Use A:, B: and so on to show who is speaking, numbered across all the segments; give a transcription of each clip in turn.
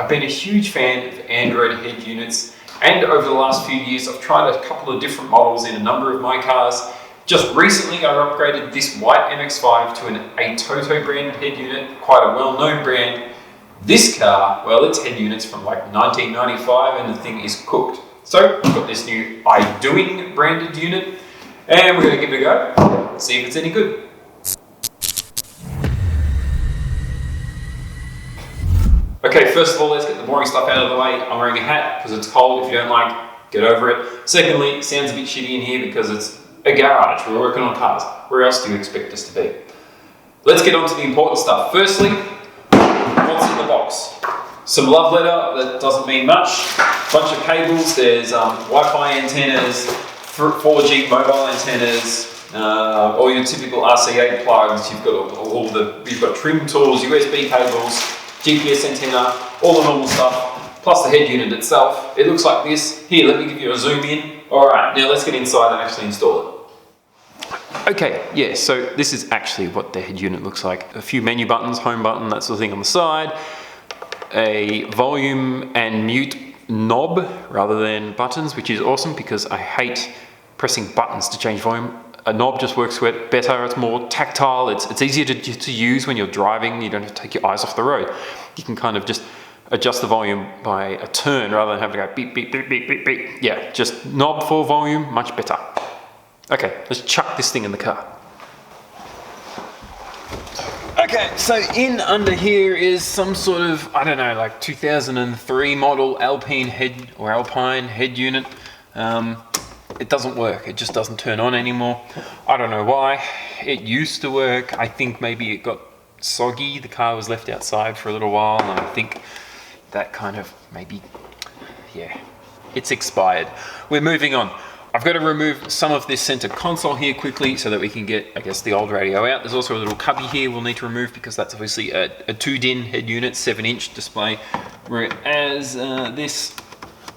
A: I've been a huge fan of Android head units, and over the last few years I've tried a couple of different models in a number of my cars. Just recently I upgraded this white MX-5 to an ATOTO branded head unit, quite a well-known brand. This car, well, its head unit's from like 1995 and the thing is cooked. So I've got this new Idoing branded unit and we're going to give it a go, see if it's any good. Okay, first of all, let's get the boring stuff out of the way. I'm wearing a hat because it's cold. If you don't like, get over it. Secondly, it sounds a bit shitty in here because it's a garage. We're working on cars. Where else do you expect us to be? Let's get on to the important stuff. Firstly, what's in the box? Some love letter that doesn't mean much. Bunch of cables. There's Wi-Fi antennas, 4G mobile antennas, all your typical RCA plugs. You've got you've got trim tools, USB cables, GPS antenna, all the normal stuff, plus the head unit itself. It looks like this. Here, let me give you a zoom in. All right, now let's get inside and actually install it. Okay, yeah, so this is actually what the head unit looks like. A few menu buttons, home button, that sort of thing on the side, a volume and mute knob rather than buttons, which is awesome because I hate pressing buttons to change volume. A knob just works better, it's more tactile, it's easier to use when you're driving, you don't have to take your eyes off the road. You can kind of just adjust the volume by a turn rather than having to go beep, beep, beep, beep, beep, beep. Yeah, just knob for volume, much better. Okay, let's chuck this thing in the car. Okay, so in under here is some sort of, I don't know, like 2003 model Alpine head unit. It doesn't work, it just doesn't turn on anymore. I don't know why. It used to work. I think maybe it got soggy. The car was left outside for a little while and I think that kind of maybe, yeah, it's expired. We're moving on. I've got to remove some of this center console here quickly so that we can get, I guess, the old radio out. There's also a little cubby here we'll need to remove because that's obviously a 2-DIN head unit, 7-inch display, whereas this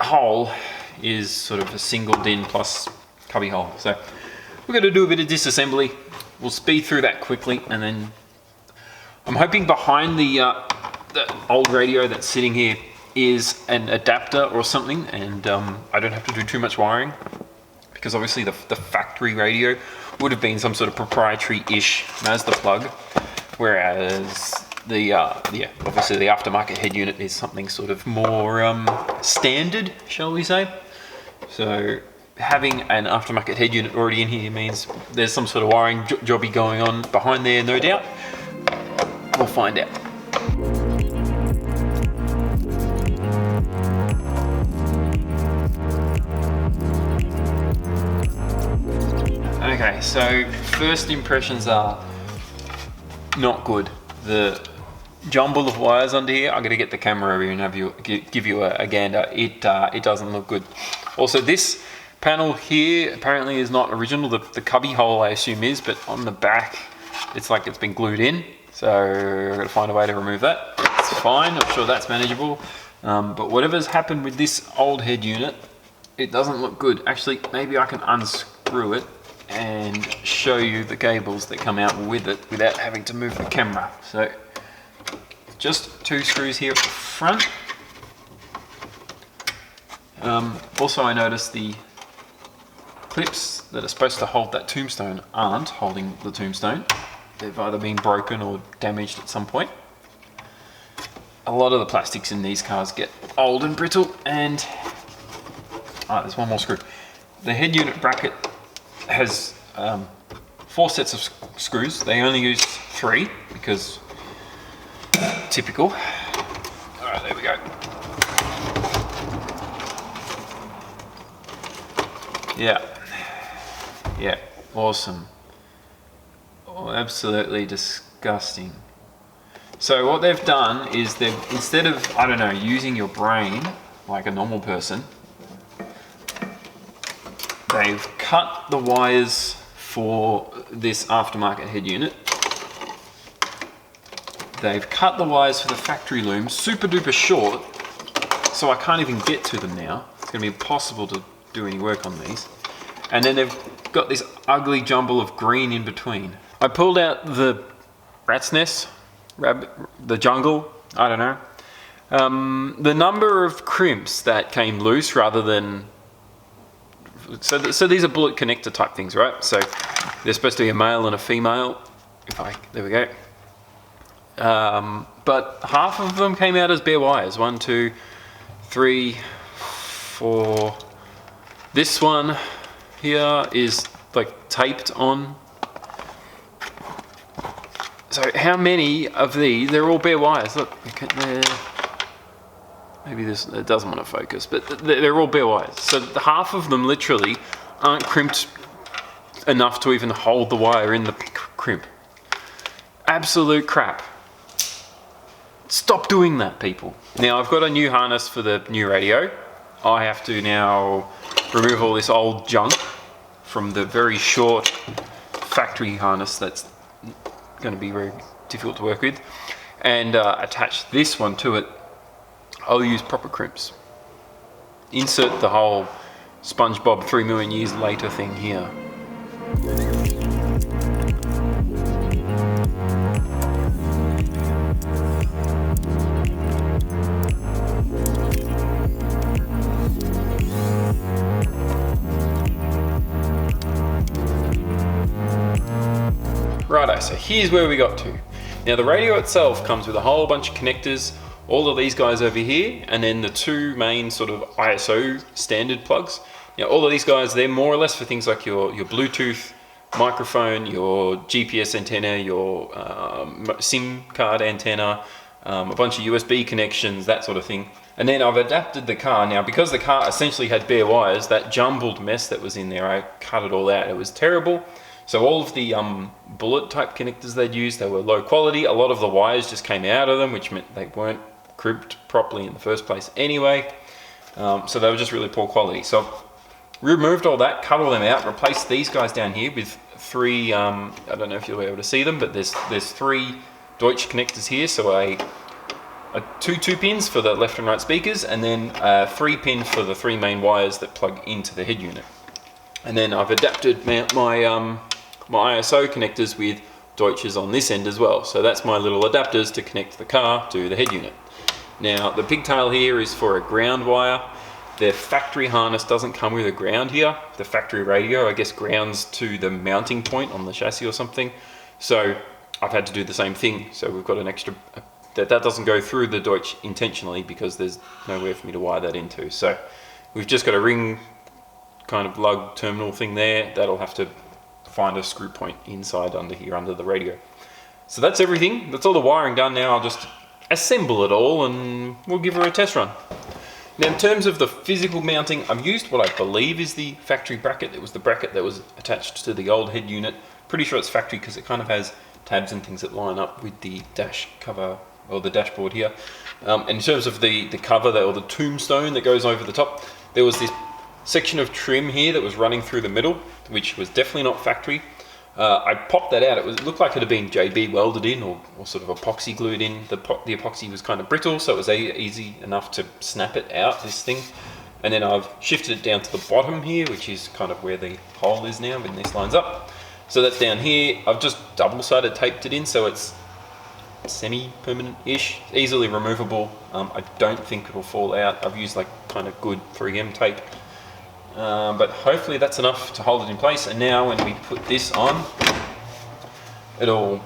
A: hole is sort of a single DIN plus cubby hole. So we're going to do a bit of disassembly. We'll speed through that quickly and then I'm hoping behind the old radio that's sitting here is an adapter or something and I don't have to do too much wiring because obviously the factory radio would have been some sort of proprietary-ish Mazda plug, whereas obviously the aftermarket head unit is something sort of more standard, shall we say. So having an aftermarket head unit already in here means there's some sort of wiring jobby going on behind there, no doubt. We'll find out. Okay, so first impressions are not good. The jumble of wires under here, I'm going to get the camera over here and give you a gander. It doesn't look good. Also, this panel here apparently is not original. The cubby hole I assume is, but on the back it's like it's been glued in. So I've got to find a way to remove that. It's fine, I'm sure that's manageable. But whatever's happened with this old head unit, it doesn't look good. Actually, maybe I can unscrew it and show you the cables that come out with it without having to move the camera. So just 2 screws here at the front. Also I noticed the clips that are supposed to hold that tombstone aren't holding the tombstone. They've either been broken or damaged at some point. A lot of the plastics in these cars get old and brittle and there's one more screw. The head unit bracket has 4 sets of screws. They only use 3 because typical. All right, there we go. Yeah, awesome. Oh, absolutely disgusting. So what they've done is instead of, I don't know, using your brain like a normal person, they've cut the wires for this aftermarket head unit. They've cut the wires for the factory loom super duper short, so I can't even get to them now. It's going to be impossible to do any work on these. And then they've got this ugly jumble of green in between. I pulled out the rat's nest, the jungle, I don't know. The number of crimps that came loose rather than... So these are bullet connector type things, right? So there's supposed to be a male and a female. There we go. But half of them came out as bare wires. 1, 2, 3, 4. This one here is like taped on. So how many of these? They're all bare wires. Look, maybe it doesn't want to focus, but they're all bare wires. So half of them literally aren't crimped enough to even hold the wire in the crimp. Absolute crap. Stop doing that, people. Now I've got a new harness for the new radio. I have to now remove all this old junk from the very short factory harness that's going to be very difficult to work with, and attach this one to it. I'll use proper crimps. Insert the whole SpongeBob 3 million years later thing here. Righto, so here's where we got to. Now the radio itself comes with a whole bunch of connectors, all of these guys over here, and then the two main sort of ISO standard plugs. Now all of these guys, they're more or less for things like your Bluetooth microphone, your GPS antenna, your SIM card antenna, a bunch of USB connections, that sort of thing. And then I've adapted the car. Now because the car essentially had bare wires, that jumbled mess that was in there, I cut it all out. It was terrible. So all of the bullet type connectors they'd used, they were low quality. A lot of the wires just came out of them, which meant they weren't crimped properly in the first place anyway. So they were just really poor quality. So I've removed all that, cut all them out, replaced these guys down here with three, I don't know if you'll be able to see them, but there's three Deutsch connectors here. So two pins for the left and right speakers, and then 3 pin for the 3 main wires that plug into the head unit. And then I've adapted my ISO connectors with Deutsches on this end as well. So that's my little adapters to connect the car to the head unit. Now the pigtail here is for a ground wire. The factory harness doesn't come with a ground here. The factory radio, I guess, grounds to the mounting point on the chassis or something. So I've had to do the same thing. So we've got an extra, that doesn't go through the Deutsch intentionally because there's nowhere for me to wire that into. So we've just got a ring kind of lug terminal thing there. That'll have to find a screw point inside under here, under the radio. So that's everything. That's all the wiring done now. I'll just assemble it all and we'll give her a test run. Now in terms of the physical mounting, I've used what I believe is the factory bracket. It was the bracket that was attached to the old head unit. Pretty sure it's factory because it kind of has tabs and things that line up with the dash cover or the dashboard here. And in terms of the cover or the tombstone that goes over the top, there was this section of trim here that was running through the middle, which was definitely not factory. I popped that out. It looked like it had been JB welded in or sort of epoxy glued in. The epoxy was kind of brittle, so it was easy enough to snap it out, this thing. And then I've shifted it down to the bottom here, which is kind of where the hole is now when this lines up. So that's down here. I've just double-sided taped it in, so it's semi-permanent-ish, easily removable. I don't think it'll fall out. I've used like kind of good 3M tape. But hopefully that's enough to hold it in place. And now when we put this on, it all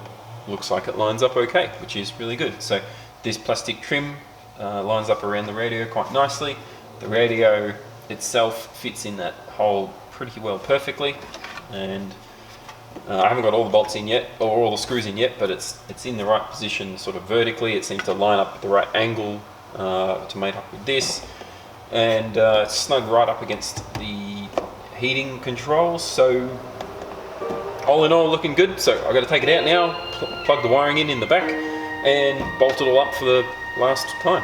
A: looks like it lines up okay, which is really good. So this plastic trim lines up around the radio quite nicely. The radio itself fits in that hole pretty well perfectly. And I haven't got all the bolts in yet, or all the screws in yet, but it's in the right position sort of vertically. It seems to line up at the right angle to mate up with this. And it's snug right up against the heating controls, so all in all looking good. So I've got to take it out now, plug the wiring in the back and bolt it all up for the last time.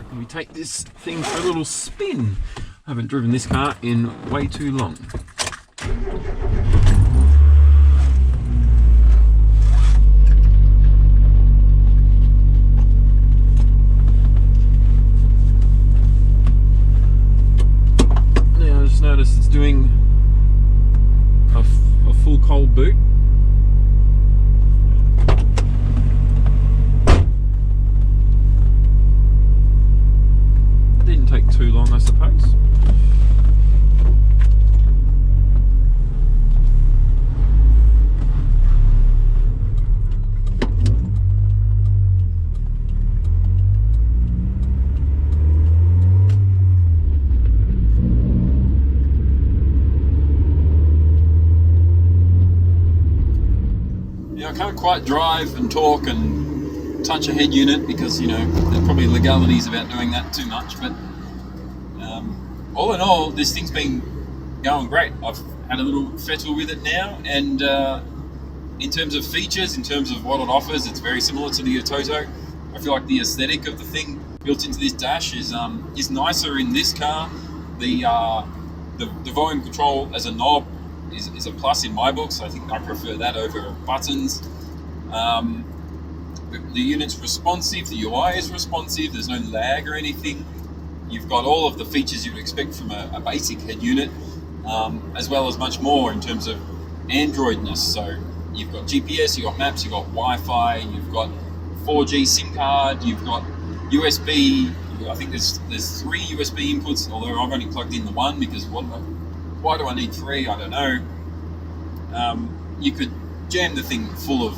A: reckon we take this thing for a little spin. I haven't driven this car in way too long. Now I just noticed it's doing a full cold boot. Didn't take too long, I suppose. I can't quite drive and talk and touch a head unit because, you know, there are probably legalities about doing that too much, but all in all, this thing's been going great. I've had a little fettle with it now, and in terms of features, in terms of what it offers, it's very similar to the ATOTO. I feel like the aesthetic of the thing built into this dash is nicer in this car. The volume control as a knob is a plus in my books. I think I prefer that over buttons. The unit's responsive, the UI is responsive, there's no lag or anything. You've got all of the features you would expect from a basic head unit, as well as much more in terms of Androidness. So you've got GPS, you've got maps, you've got Wi-Fi, you've got 4G SIM card, you've got USB. I think there's 3 USB inputs, although I've only plugged in the one because why do I need 3? I don't know. You could jam the thing full of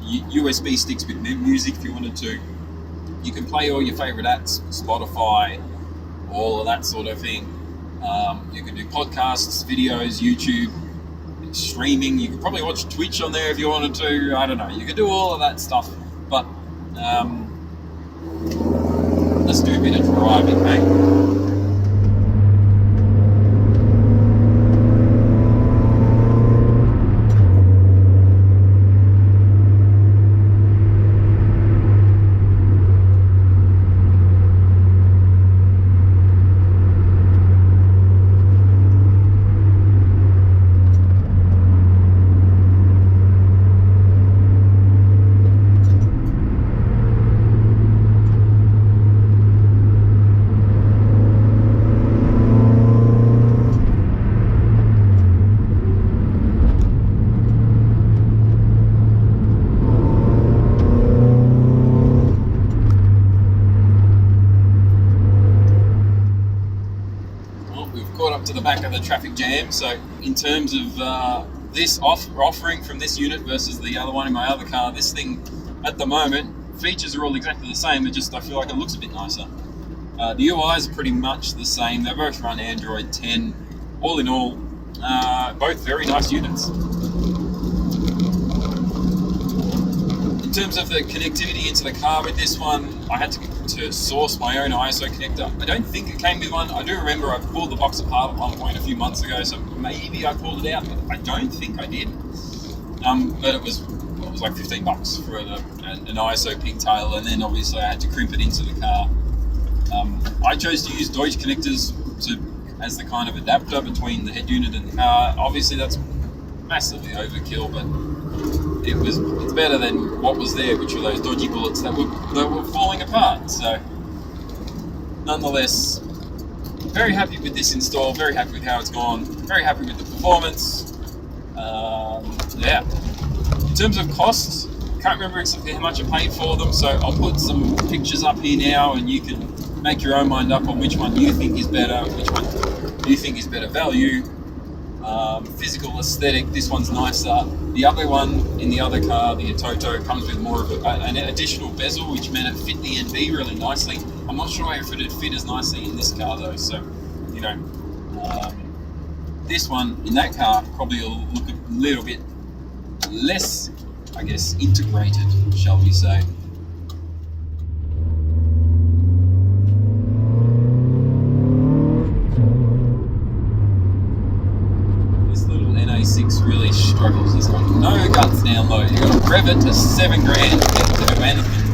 A: USB sticks with music if you wanted to. You can play all your favorite apps, Spotify, all of that sort of thing. You can do podcasts, videos, YouTube, streaming. You could probably watch Twitch on there if you wanted to. I don't know. You could do all of that stuff. But let's do a bit of driving, mate. To the back of the traffic jam. So in terms of this offering from this unit versus the other one in my other car, this thing at the moment, features are all exactly the same, I feel like it looks a bit nicer. The UIs are pretty much the same. They both run Android 10. All in all, both very nice units. In terms of the connectivity into the car with this one, I had to source my own ISO connector. I don't think it came with one. I do remember I pulled the box apart at one point a few months ago, so maybe I pulled it out, but I don't think I did. But it was like $15 for an ISO pigtail, and then obviously I had to crimp it into the car. I chose to use Deutsch connectors as the kind of adapter between the head unit and the car. Obviously that's massively overkill, but it's better than what was there, which were those dodgy bullets that were falling apart. So nonetheless, very happy with this install, very happy with how it's gone, very happy with the performance. Yeah. In terms of costs, can't remember exactly how much I paid for them, so I'll put some pictures up here now and you can make your own mind up on which one you think is better, which one you think is better value. Physical aesthetic, this one's nicer. The other one in the other car, the ATOTO, comes with more of an additional bezel, which meant it fit the NB really nicely. I'm not sure if it'd fit as nicely in this car though, so, you know, this one in that car probably will look a little bit less, I guess, integrated, shall we say. Really struggles. It's got no guts down low. You've got to rev it to $7,000 to get it to do anything.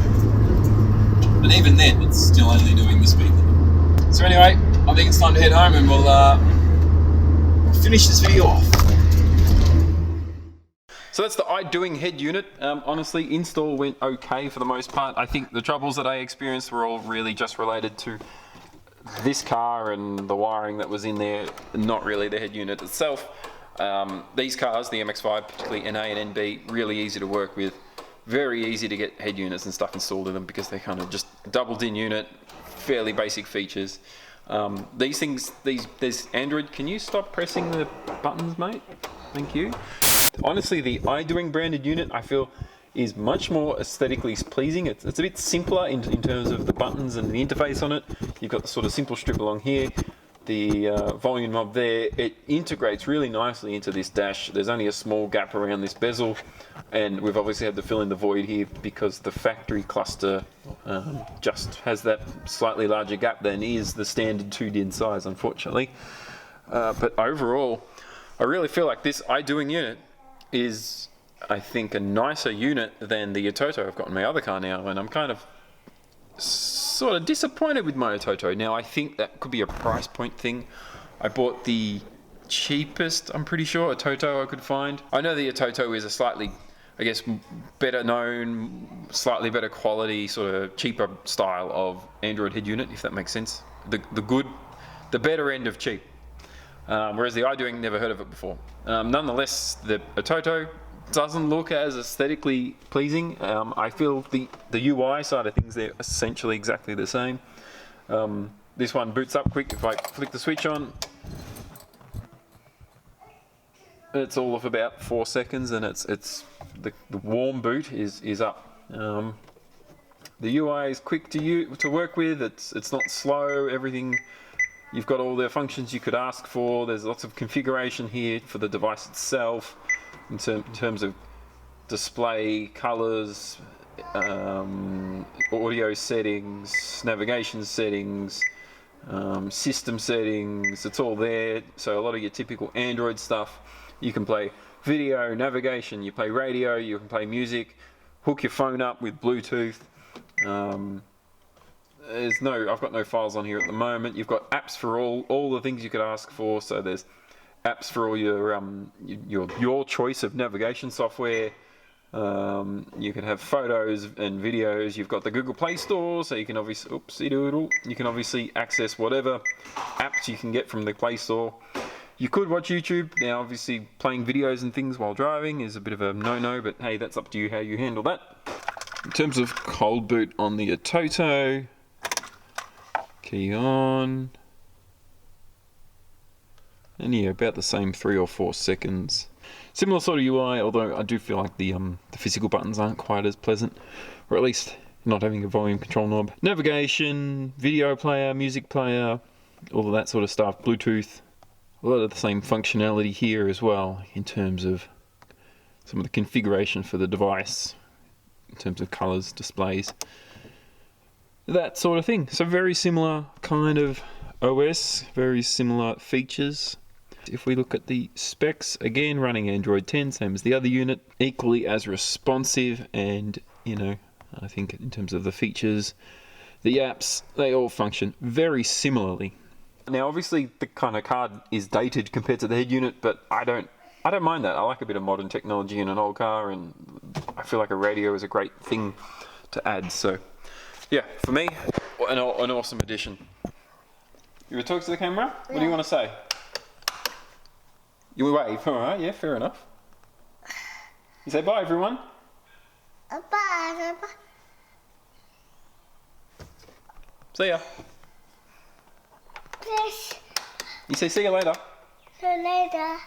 A: but even then, it's still only doing the speed limit. So anyway, I think it's time to head home, and we'll finish this video off. So that's the Idoing head unit. Honestly, install went okay for the most part. I think the troubles that I experienced were all really just related to this car and the wiring that was in there, not really the head unit itself. These cars, the MX-5, particularly NA and NB, really easy to work with. Very easy to get head units and stuff installed in them because they're kind of just doubled-in unit, fairly basic features. These things, there's Android. Can you stop pressing the buttons, mate? Thank you. Honestly, the Idoing branded unit, I feel, is much more aesthetically pleasing. It's a bit simpler in terms of the buttons and the interface on it. You've got the sort of simple strip along here, the volume knob there. It integrates really nicely into this dash. There's only a small gap around this bezel, and we've obviously had to fill in the void here because the factory cluster just has that slightly larger gap than is the standard 2-DIN size, unfortunately. But overall, I really feel like this Idoing unit is, I think, a nicer unit than the ATOTO I've got in my other car now, and I'm kind of sort of disappointed with my ATOTO. Now, I think that could be a price point thing. I bought the cheapest, I'm pretty sure, ATOTO I could find. I know the ATOTO is a slightly, I guess, better known, slightly better quality, sort of cheaper style of Android head unit, if that makes sense. The better end of cheap. Whereas the Idoing, never heard of it before. Nonetheless, the ATOTO doesn't look as aesthetically pleasing. I feel the UI side of things, they're essentially exactly the same. This one boots up quick. If I flick the switch on, it's all of about 4 seconds, and it's the warm boot is up. The UI is quick to work with. It's not slow. Everything. You've got all the functions you could ask for. There's lots of configuration here for the device itself in terms of display, colors, audio settings, navigation settings, system settings. It's all there. So a lot of your typical Android stuff. You can play video, navigation, you play radio, you can play music, hook your phone up with Bluetooth. I've got no files on here at the moment. You've got apps for all the things you could ask for. So there's apps for all your choice of navigation software. You can have photos and videos. You've got the Google Play Store, so you can obviously, you can obviously access whatever apps you can get from the Play Store. You could watch YouTube. Now, obviously, playing videos and things while driving is a bit of a no-no, but hey, that's up to you how you handle that. In terms of cold boot on the ATOTO, key on, and yeah, about the same 3 or 4 seconds. Similar sort of UI, although I do feel like the physical buttons aren't quite as pleasant, or at least not having a volume control knob. Navigation, video player, music player, all of that sort of stuff, Bluetooth. A lot of the same functionality here as well in terms of some of the configuration for the device, in terms of colors, displays, that sort of thing. So very similar kind of OS, very similar features. If we look at the specs, again running Android 10, same as the other unit, equally as responsive, and I think in terms of the features, the apps, they all function very similarly. Now obviously the kind of card is dated compared to the head unit, but I don't mind that. I like a bit of modern technology in an old car, and I feel like a radio is a great thing to add. So yeah, for me, an awesome addition. You want to talk to the camera? What do you want to say? You wave, alright, yeah, fair enough. You say bye everyone.
B: Bye.
A: See ya.
B: Yes.
A: You say see you later.
B: See you later.